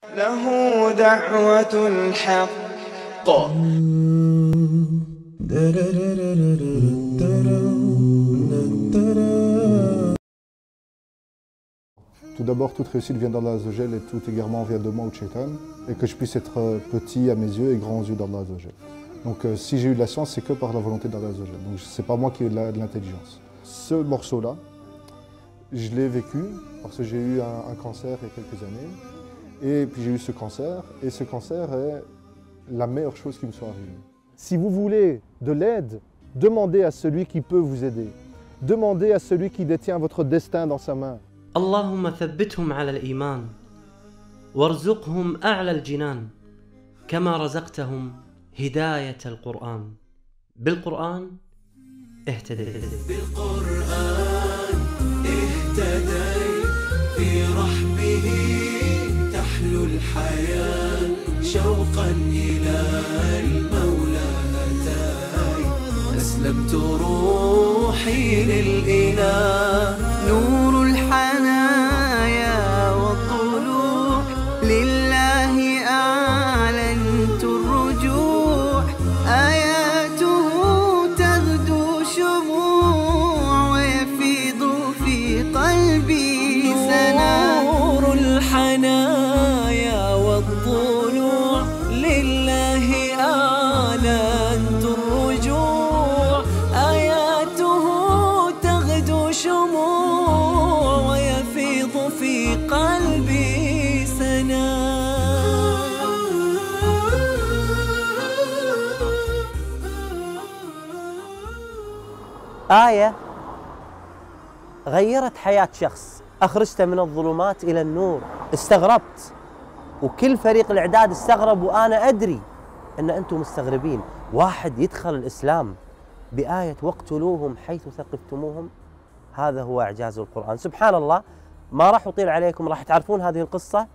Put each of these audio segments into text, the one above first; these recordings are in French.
له دعوة الحق. Tout d'abord, toute réussite vient d'Allah Azzawajal et tout égarement vient de moi ou de Shaitan, et que je puisse être petit à mes yeux et grand aux yeux d'Allah Azzawajal. Donc si j'ai eu de la chance, c'est que par la volonté d'Allah Azzawajal. Donc c'est pas moi qui ai de l'intelligence. Ce morceau-là, je l'ai vécu parce que j'ai eu un cancer il y a quelques années, et puis j'ai eu ce cancer, et ce cancer est la meilleure chose qui me soit arrivée. Si vous voulez de l'aide, demandez à celui qui peut vous aider. Demandez à celui qui détient votre destin dans sa main. اللهم ثبتهم على الإيمان وارزقهم أعلى الجنان كما رزقتهم هداية القرآن. بالقرآن اهتديت. بالقرآن اهتديت، في رحبه تحلو الحياة، شوقا إلى المولى أتاي، أسلمت روحي للإله، نور الحنايا والطلوع، لله أعلنت الرجوع، آياته تغدو شموع ويفيض في قلبي سنا، نور الحنايا والطلوع، لله أعلنت الرجوع، آياته تغدو شموع ويفيض في قلبي سنا. آية غيرت حياة شخص، أخرجته من الظلمات إلى النور. استغربت، وكل فريق الإعداد استغرب، وأنا أدري أن أنتم مستغربين. واحد يدخل الإسلام بآية واقتلوهم حيث ثقفتموهم، هذا هو إعجاز القرآن. سبحان الله، ما راح أطيل عليكم، راح تعرفون هذه القصة.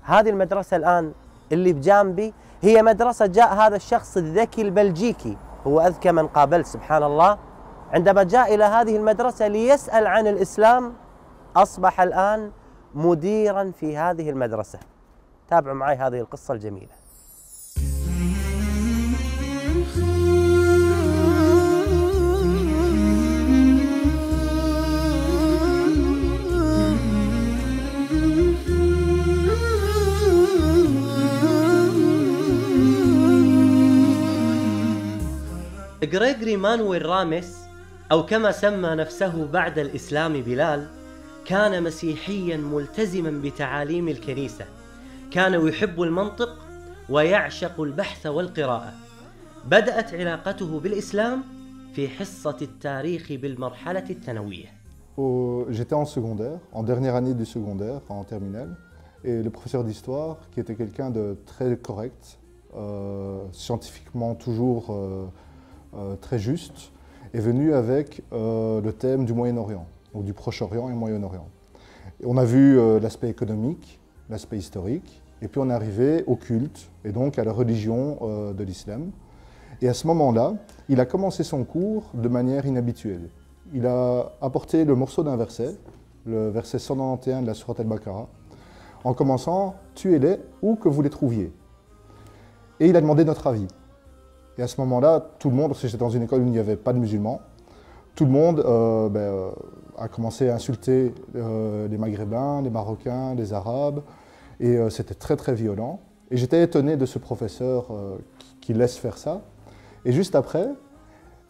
هذه المدرسة الآن اللي بجانبي هي مدرسة جاء هذا الشخص الذكي البلجيكي، هو أذكى من قابلت سبحان الله، عندما جاء إلى هذه المدرسة ليسأل عن الإسلام أصبح الآن مديراً في هذه المدرسة. تابعوا معي هذه القصة الجميلة. غريغوري مانويل راميس، أو كما سمى نفسه بعد الإسلام بلال، كان مسيحياً ملتزماً بتعاليم الكنيسة، كان يحب المنطق ويعشق البحث والقراءة. بدأت علاقته بالإسلام في حصة التاريخ بالمرحلة الثانوية. J'étais en secondaire, en dernière année du secondaire, en terminale, et le professeur d'histoire, qui était quelqu'un de très correct, scientifiquement toujours très juste, est venu avec le thème du Moyen-Orient, donc du Proche-Orient et Moyen-Orient. On a vu l'aspect économique, l'aspect historique, et puis on est arrivé au culte, et donc à la religion de l'islam. Et à ce moment-là, il a commencé son cours de manière inhabituelle. Il a apporté le morceau d'un verset, le verset 191 de la Sourate Al-Baqarah, en commençant « Tuez-les où que vous les trouviez ». Et il a demandé notre avis. Et à ce moment-là, tout le monde, parce que j'étais dans une école où il n'y avait pas de musulmans, tout le monde a commencé à insulter les Maghrébins, les Marocains, les Arabes, et c'était très très violent. Et j'étais étonné de ce professeur qui laisse faire ça. Et juste après,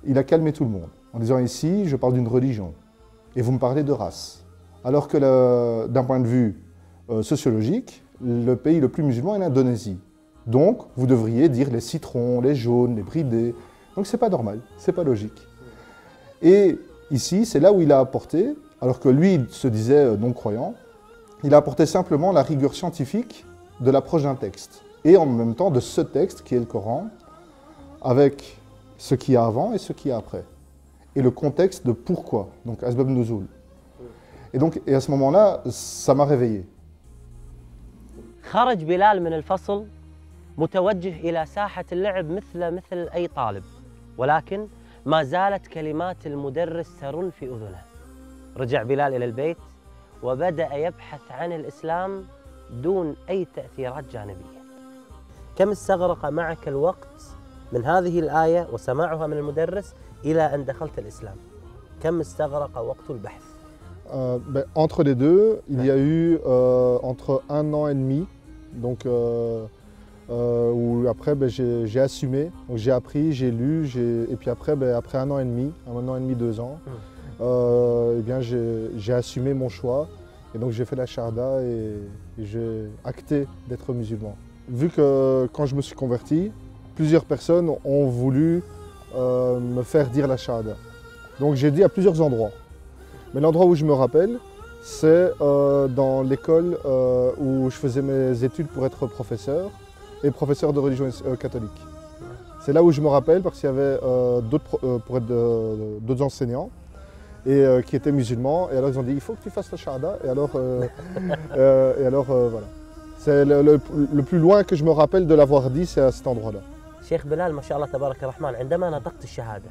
il a calmé tout le monde, en disant ici, je parle d'une religion, et vous me parlez de race. Alors que d'un point de vue sociologique, le pays le plus musulman est l'Indonésie. Donc, vous devriez dire les citrons, les jaunes, les bridés. Donc, c'est pas normal, c'est pas logique. Et ici, c'est là où il a apporté, alors que lui il se disait non-croyant, il a apporté simplement la rigueur scientifique de l'approche d'un texte. Et en même temps de ce texte qui est le Coran, avec ce qu'il y a avant et ce qu'il y a après. Et le contexte de pourquoi, donc Asbab Nuzul. Et à ce moment-là, ça m'a réveillé. خرج بلال من الفصل متوجه إلى ساحة اللعب مثل أي طالب، ولكن ما زالت كلمات المدرس ترن في أذنه. رجع بلال إلى البيت وبدأ يبحث عن الإسلام دون أي تأثيرات جانبية. كم استغرق معك الوقت من هذه الآية وسماعها من المدرس إلى أن دخلت الإسلام؟ كم استغرق وقت البحث؟ Entre les deux, il y a eu entre 1 an et demi, donc où après j'ai assumé, donc j'ai appris, j'ai lu, et puis après, après 1 an et demi, 2 ans, eh bien j'ai assumé mon choix et donc j'ai fait la Shahada et j'ai acté d'être musulman. Vu que quand je me suis converti, plusieurs personnes ont voulu me faire dire la Shahada. Donc j'ai dit à plusieurs endroits. Mais l'endroit où je me rappelle, c'est dans l'école où je faisais mes études pour être professeur et professeur de religion catholique. C'est là où je me rappelle parce qu'il y avait d'autres enseignants et qui étaient musulmans. Et alors ils ont dit il faut que tu fasses la Shahada. Et alors, voilà. C'est le plus loin que je me rappelle de l'avoir dit, c'est à cet endroit-là. شيخ بلال ما شاء الله تبارك الرحمن، عندما نطقت الشهادة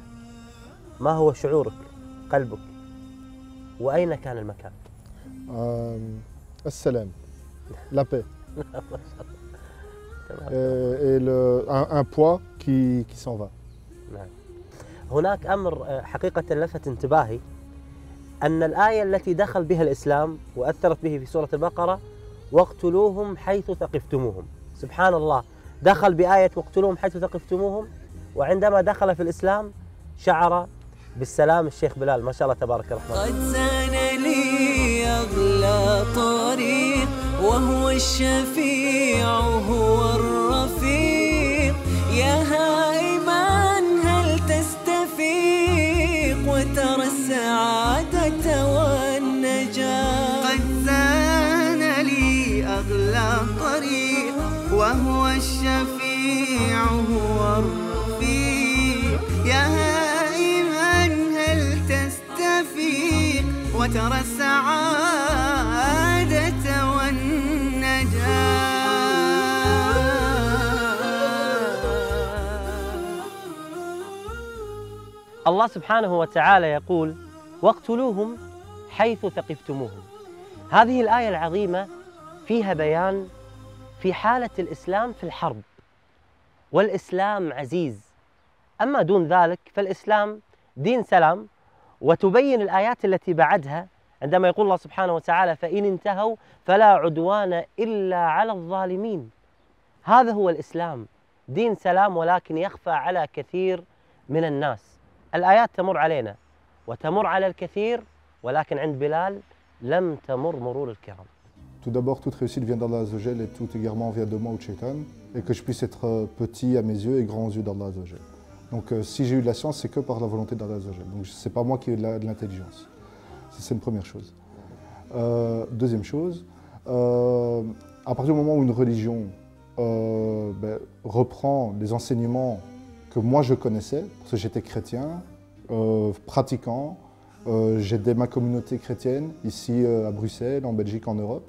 ما هو شعورك، قلبك؟ وأين كان المكان؟ السلام، la paix. Et un poids qui s'en va. نعم. هناك أمر حقيقة لفت انتباهي، أن الآية التي دخل بها الإسلام وأثرت به في سورة البقرة واقتلوهم حيث ثقفتموهم. سبحان الله، دخل بآية واقتلوهم حيث ثقفتموهم، وعندما دخل في الإسلام شعر بالسلام. الشيخ بلال ما شاء الله تبارك الرحمن. قد زان لي أغلى طريق وهو الشفيع هو الرفيق، يا هائما هل تستفيق وترى السعادة والنجاة. قد زان لي أغلى طريق وهو الشفيع هو الرفيق، يا هائما هل تستفيق وترى السعادة والنجاة. الله سبحانه وتعالى يقول واقتلوهم حيث ثقفتموهم. هذه الآية العظيمة فيها بيان في حالة الإسلام في الحرب، والإسلام عزيز. أما دون ذلك فالإسلام دين سلام. وتبين الآيات التي بعدها عندما يقول الله سبحانه وتعالى فإن انتهوا فلا عدوان إلا على الظالمين. هذا هو الإسلام، دين سلام، ولكن يخفى على كثير من الناس. الآيات تمر علينا وتمر على الكثير، ولكن عند بلال لم تمر مرور الكرام. Tout d'abord, toute réussite vient d'Allah Azzawajal et tout égarement vient de moi ou de Shaitan, et que je puisse être petit à mes yeux et grand aux yeux d'Allah Azzawajal. Donc si j'ai eu de la science, c'est que par la volonté d'Allah Azzawajal. Donc c'est pas moi qui ai eu de l'intelligence. C'est une première chose. Deuxième chose, à partir du moment où une religion reprend des enseignements que moi je connaissais, parce que j'étais chrétien, pratiquant, j'aidais ma communauté chrétienne ici à Bruxelles, en Belgique, en Europe,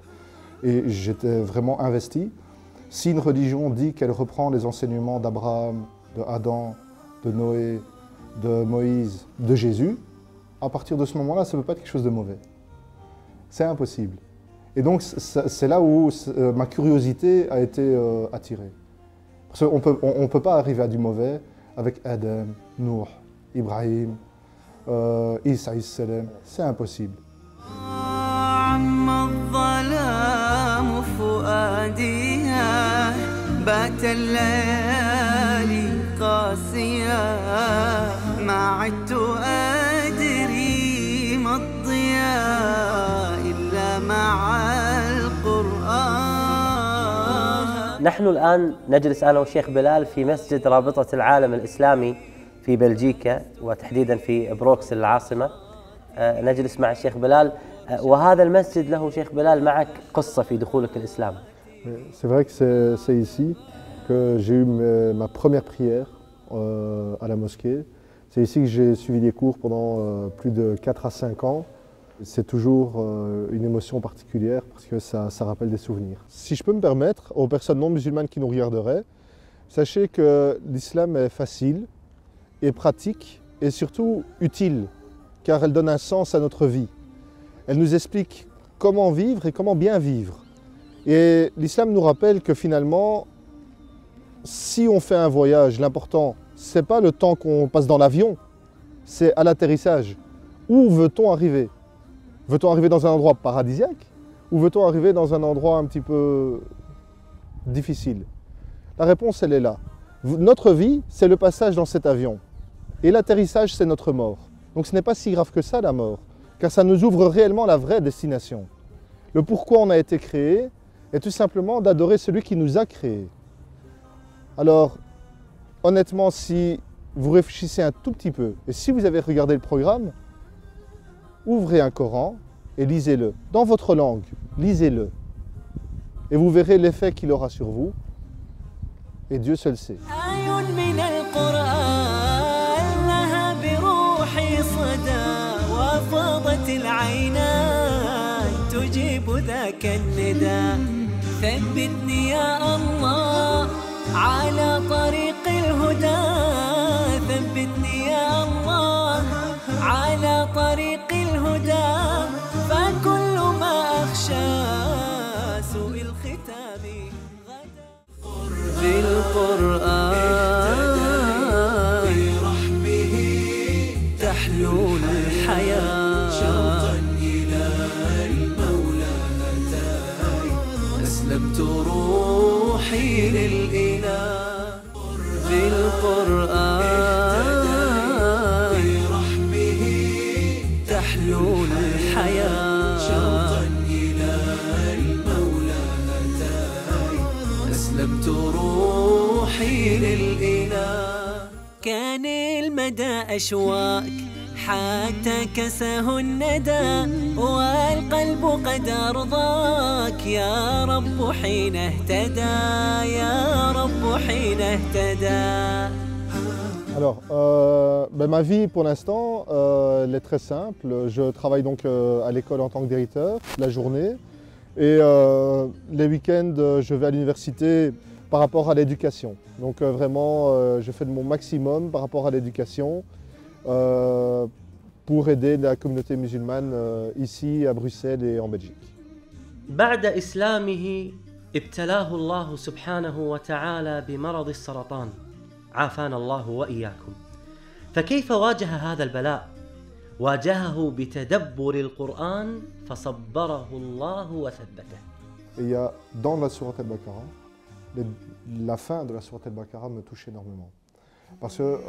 et j'étais vraiment investi. Si une religion dit qu'elle reprend les enseignements d'Abraham, de Adam, de Noé, de Moïse, de Jésus, à partir de ce moment-là, ça ne peut pas être quelque chose de mauvais. C'est impossible. Et donc c'est là où ma curiosité a été attirée. Parce qu'on ne peut pas arriver à du mauvais avec Adam, Nuh, Ibrahim, Isa, c'est impossible. الظلام فؤاديها بات الليالي قاسيا ما عدت أدري ما الضياء إلا مع القرآن. نحن الآن نجلس أنا والشيخ بلال في مسجد رابطة العالم الإسلامي في بلجيكا، وتحديدا في بروكسل العاصمة. نجلس مع الشيخ بلال، وهذا المسجد له شيخ بلال معك قصة في دخولك الإسلام. C'est vrai que c'est ici que j'ai eu ma première prière à la mosquée. C'est ici que j'ai suivi des cours pendant plus de 4 à 5 ans. C'est toujours une émotion particulière parce que ça rappelle des souvenirs. Si je peux me permettre, aux personnes non musulmanes qui nous regarderaient, sachez que l'islam est facile et pratique et surtout utile, car elle donne un sens à notre vie. Elle nous explique comment vivre et comment bien vivre. Et l'islam nous rappelle que finalement, si on fait un voyage, l'important, ce n'est pas le temps qu'on passe dans l'avion, c'est à l'atterrissage. Où veut-on arriver? Veut-on arriver dans un endroit paradisiaque ou veut-on arriver dans un endroit un petit peu difficile? La réponse, elle est là. Notre vie, c'est le passage dans cet avion. Et l'atterrissage, c'est notre mort. Donc ce n'est pas si grave que ça, la mort, car ça nous ouvre réellement la vraie destination. Le pourquoi on a été créé est tout simplement d'adorer celui qui nous a créés. Alors, honnêtement, si vous réfléchissez un tout petit peu, et si vous avez regardé le programme, ouvrez un Coran et lisez-le. Dans votre langue, lisez-le. Et vous verrez l'effet qu'il aura sur vous. Et Dieu seul sait. ثبتني يا الله على طريق الهدى ثبتني يا الله على طريق الهدى فكل ما أخشى سوء الختام غدا بالقرآن برحمه تحلو الحياة شوقا إلى المولى أتاي أسلمت روحي للإله بالقرآن برحمه تحلو الحياة شوقا إلى المولى أتاي أسلمت روحي للإله كان المدى أشواك حتى كسه الندى والقلب قد أرضاك يا رب حين اهتدى يا رب حين اهتدى. Alors, ma vie pour l'instant, elle est très simple. Je travaille donc à l'école en tant que directeur la journée et les week-ends, je vais à l'université par rapport à l'éducation. Donc vraiment, je fais de mon maximum par rapport à l'éducation pour aider la communauté musulmane ici à Bruxelles et en Belgique. بعد إسلامه ابتلاه الله سبحانه وتعالى بمرض السرطان عافانا الله وإياكم. فكيف واجه هذا البلاء؟ واجهه بتدبر القرآن فصبره الله وثبته. Et il y a dans la sourate Al-Baqarah, la fin de la sourate Al-Baqarah me touche énormément. Parce que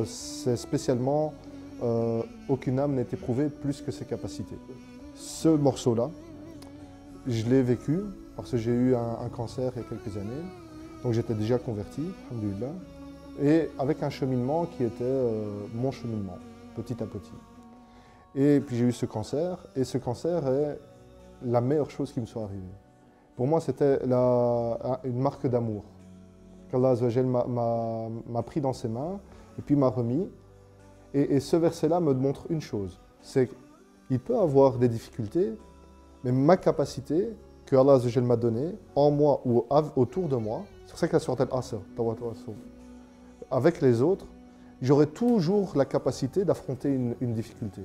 c'est spécialement aucune âme n'est éprouvée plus que ses capacités. Ce morceau-là, je l'ai vécu parce que j'ai eu un cancer il y a quelques années. Donc j'étais déjà converti, alhamdoulilah, et avec un cheminement qui était mon cheminement, petit à petit. Et puis j'ai eu ce cancer, et ce cancer est la meilleure chose qui me soit arrivée. Pour moi, c'était une marque d'amour qu'Allah Azza wa Jal m'a pris dans ses mains et puis m'a remis. Et ce verset-là me montre une chose, c'est qu'il peut avoir des difficultés, mais ma capacité que Allah Azza wa Jal m'a donnée, en moi ou autour de moi, c'est pour ça que la sourate Al-Asr, avec les autres, j'aurai toujours la capacité d'affronter une difficulté.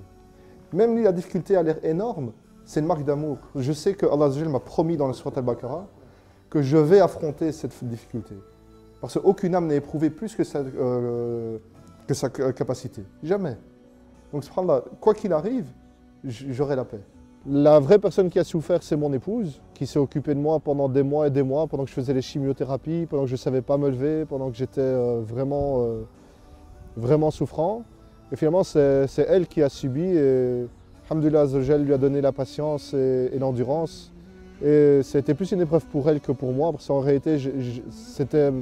Même si la difficulté a l'air énorme, c'est une marque d'amour. Je sais que Allah Azza wa Jal m'a promis dans la sourate Al-Baqarah que je vais affronter cette difficulté. Parce qu'aucune âme n'est éprouvée plus que sa capacité. Jamais. Donc, subhanallah, quoi qu'il arrive, j'aurai la paix. La vraie personne qui a souffert, c'est mon épouse, qui s'est occupée de moi pendant des mois et des mois, pendant que je faisais les chimiothérapies, pendant que je ne savais pas me lever, pendant que j'étais vraiment souffrant. Et finalement, c'est elle qui a subi et alhamdoulilah, Azza wa Jal lui a donné la patience et l'endurance. Et c'était plus une épreuve pour elle que pour moi, parce qu'en réalité, c'était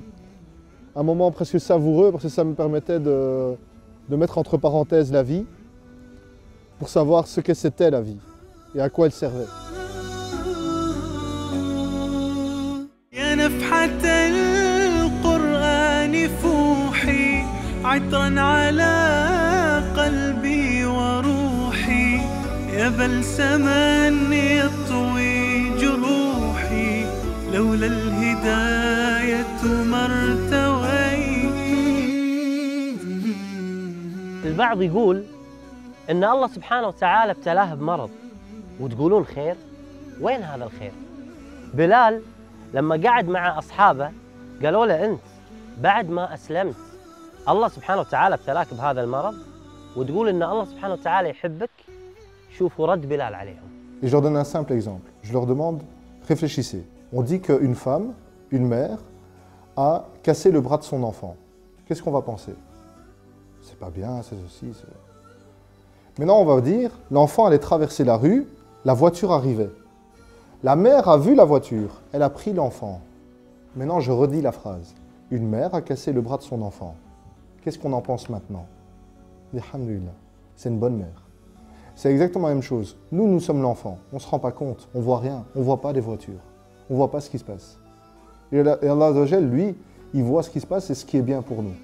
un moment presque savoureux, parce que ça me permettait de mettre entre parenthèses la vie, pour savoir ce que c'était la vie et à quoi elle servait. يا نفحة القرآن فوحي عطرا على قلبي وروحي يا بلسما يطوي جروحي لولا الهداية ما ارتويت. البعض يقول إن الله سبحانه وتعالى ابتلاه بمرض وتقولون خير؟ وين هذا الخير؟ بلال لما قعد مع أصحابه قالوا له أنت بعد ما أسلمت الله سبحانه وتعالى ابتلاك بهذا المرض وتقول إن الله سبحانه وتعالى يحبك. شوفوا رد بلال عليهم. Et je leur donne un simple exemple. Je leur demande, réfléchissez. On dit qu'une femme, une mère, a cassé le bras de son enfant. Qu'est-ce qu'on va penser? C'est pas bien, c'est ceci, c'est... Maintenant, on va dire, l'enfant allait traverser la rue, la voiture arrivait. La mère a vu la voiture, elle a pris l'enfant. Maintenant, je redis la phrase. Une mère a cassé le bras de son enfant. Qu'est-ce qu'on en pense maintenant? Alhamdulillah, c'est une bonne mère. C'est exactement la même chose. Nous, nous sommes l'enfant. On ne se rend pas compte, on ne voit rien, on ne voit pas les voitures. On ne voit pas ce qui se passe. Et Allah Azza wa Jal, lui, il voit ce qui se passe et ce qui est bien pour nous.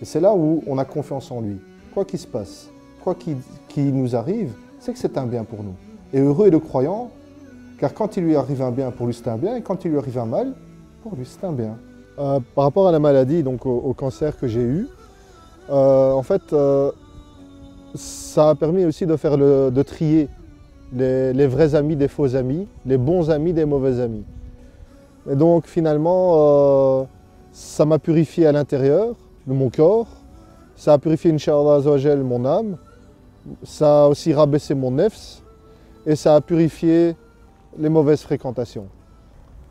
Et c'est là où on a confiance en lui. Quoi qu'il se passe, quoi qu'il nous arrive, c'est que c'est un bien pour nous. Et heureux est le croyant, car quand il lui arrive un bien, pour lui c'est un bien, et quand il lui arrive un mal, pour lui c'est un bien. Par rapport à la maladie, donc au cancer que j'ai eu, en fait, ça a permis aussi de trier les vrais amis des faux amis, les bons amis des mauvais amis. Et donc finalement, ça m'a purifié à l'intérieur de mon corps, ça a purifié, Inch'Allah Azza wa Jal, mon âme, ça a aussi rabaissé mon nefs, et ça a purifié les mauvaises fréquentations.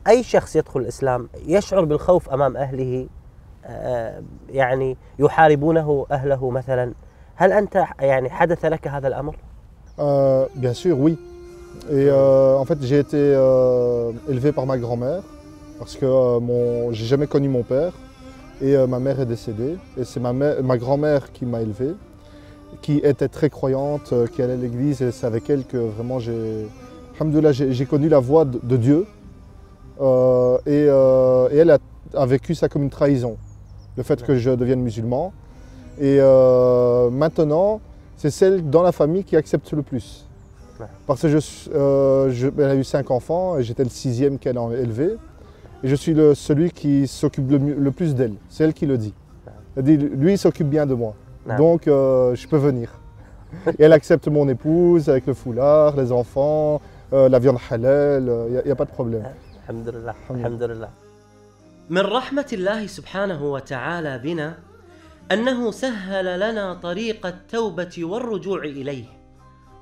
أي شخص يدخل الإسلام يشعر بالخوف أمام أهله، يعني يحاربونه أهله مثلا. هل أنت يعني حدث لك هذا الأمر؟ Bien sûr, oui. Et en fait, j'ai été élevé par ma grand-mère parce que j'ai jamais connu mon père et ma mère est décédée. Et c'est ma grand-mère qui m'a élevé, qui était très croyante, qui allait à l'église et c'est avec elle que vraiment j'ai connu la voie de Dieu. Et elle a vécu ça comme une trahison, le fait que je devienne musulman. Et maintenant, c'est celle dans la famille qui accepte le plus. Parce que elle a eu 5 enfants et j'étais le 6e qu'elle a élevé. Et je suis celui qui s'occupe le plus d'elle. C'est elle qui le dit. Elle dit, lui, il s'occupe bien de moi. Donc, je peux venir. Et elle accepte mon épouse avec le foulard, les enfants, la viande halal, il n'y a pas de problème. Alhamdulillah. Alhamdulillah. من رحمة الله سبحانه وتعالى بنا أنه سهل لنا طريق التوبة والرجوع إليه،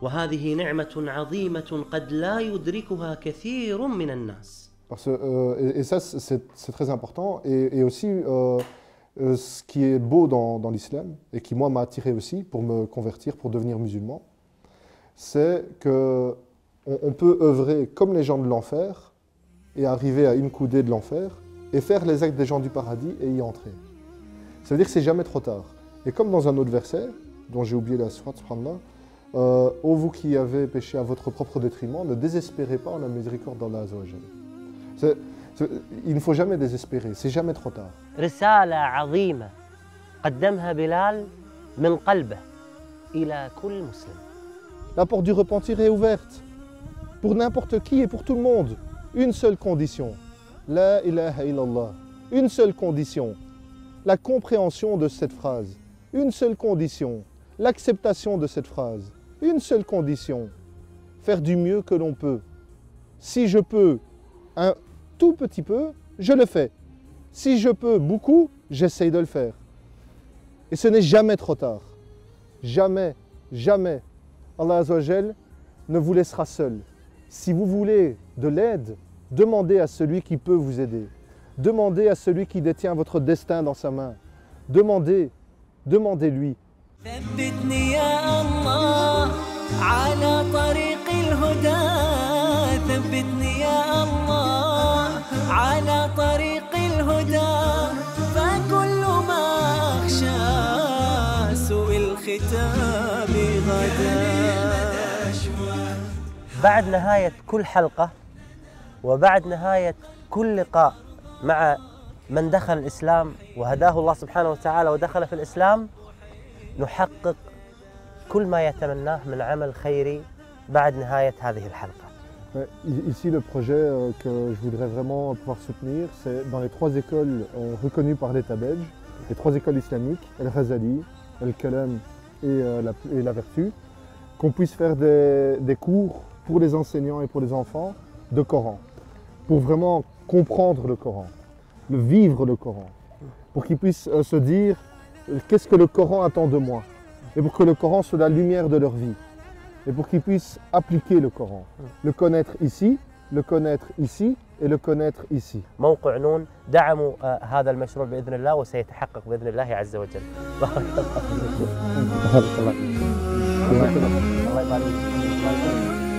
وهذه نعمة عظيمة قد لا يدركها كثير من الناس. Et ça, c'est très important. Et aussi, ce qui est beau dans l'islam, et qui moi m'a attiré aussi pour me convertir, pour devenir musulman, c'est qu'on peut œuvrer comme les gens de l'enfer et arriver à une coudée de l'enfer et faire les actes des gens du paradis et y entrer. Ça veut dire que c'est jamais trop tard. Et comme dans un autre verset, dont j'ai oublié la sourate, subhanallah, ô vous qui avez péché à votre propre détriment, ne désespérez pas en la miséricorde d'Allah Azza wa Jal. Il ne faut jamais désespérer, c'est jamais trop tard. رسالة عظيمة قدمها بلال من قلبه إلى كل مسلم. La porte du repentir est ouverte pour n'importe qui et pour tout le monde. Une seule condition, la ilaha illallah. Une seule condition, la compréhension de cette phrase. Une seule condition, l'acceptation de cette phrase. Une seule condition, faire du mieux que l'on peut. Si je peux un tout petit peu, je le fais. Si je peux beaucoup, j'essaye de le faire. Et ce n'est jamais trop tard. Jamais, jamais. Allah Azza wa Jal ne vous laissera seul. Si vous voulez de l'aide, demandez à celui qui peut vous aider. Demandez à celui qui détient votre destin dans sa main. Demandez-lui. ثبتني يا الله على طريق الهدى، ثبتني يا الله على طريق الهدى، فكل ما أخشى سوء الختام غدا. بعد نهاية كل حلقة وبعد نهاية كل لقاء مع من دخل الإسلام وهداه الله سبحانه وتعالى ودخل في الإسلام، نحقق كل ما يتمناه من عمل خيري بعد نهاية هذه الحلقة. Ici, le projet que je voudrais vraiment pouvoir soutenir, c'est dans les 3 écoles reconnues par l'État belge, les 3 écoles islamiques, El-Ghazali, El-Kalam et la Vertu, qu'on puisse faire des cours pour les enseignants et pour les enfants de Coran, pour vraiment comprendre le Coran, le vivre le Coran, pour qu'ils puissent se dire qu'est-ce que le Coran attend de moi, et pour que le Coran soit la lumière de leur vie, et pour qu'ils puissent appliquer le Coran, le connaître ici, le connaître ici et le connaître ici. موقع نون دعموا هذا المشروع بإذن الله وسيتحقق بإذن الله عز وجل. بارك الله فيك. بارك الله فيك. الله يبارك فيك.